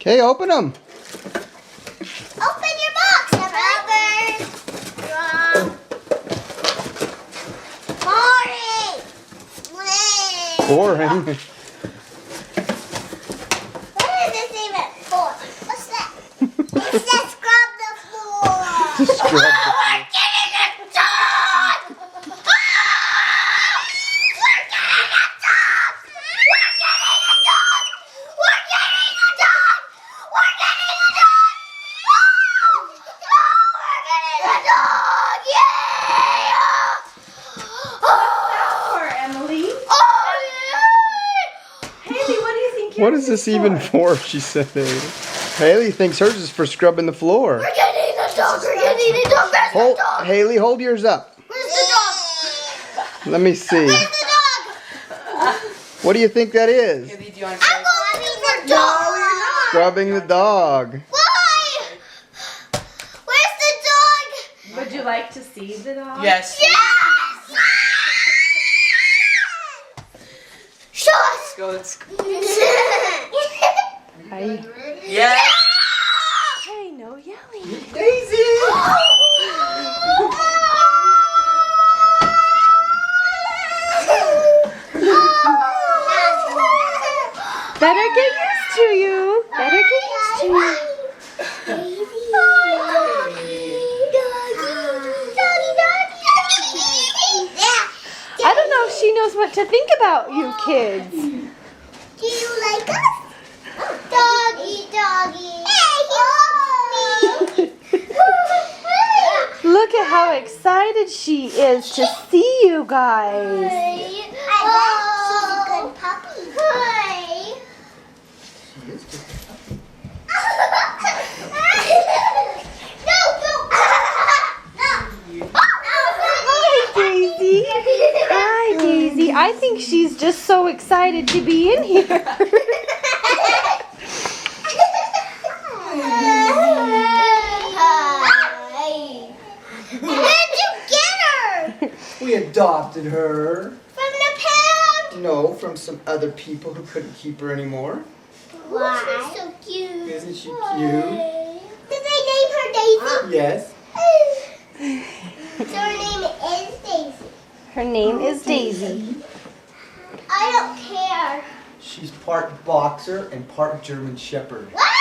Okay, open them. Open your box, Emily. Boring. What is this even for? What's that? It says scrub the floor. Scrub the floor. We're getting it done! Ah! We're getting it done! We're getting it done! We're getting it done! We're getting it done! Oh! Oh, we're getting it done! Yeah! For Emily. Oh, Haley, what do you think What yours is this even for? She said. Haley thinks hers is for scrubbing the floor. we're getting the dog! We're getting the dog! Where's the Hold, dog? Haley, hold yours up. Where's the dog? Let me see. Where's the dog? What do you think that is? Haley, do you want I'm going for dog! Scrubbing the dog. Why? Where's the dog? Would you like to see the dog? Yes. Yes! Show us! Go. Let's. Hi. Yes. Hey, no yelling. Daisy. Better get used to you. Better get used to you. I don't know if she knows what to think about you kids. Do you like us? Doggy, doggy. Hey, he loves me. Look at how excited she is to see you guys. I bet she's a good puppy. Hi. No, no. Hi, Daisy. Hi, Daisy. I think she's just so excited to be in here. Where'd you get her? We adopted her. From the pound? No, from some other people who couldn't keep her anymore. Why? She's so cute. Isn't she cute? Did they name her Daisy? Yes. So her name is Daisy. Her name is Daisy. I don't care. She's part boxer and part German Shepherd. What?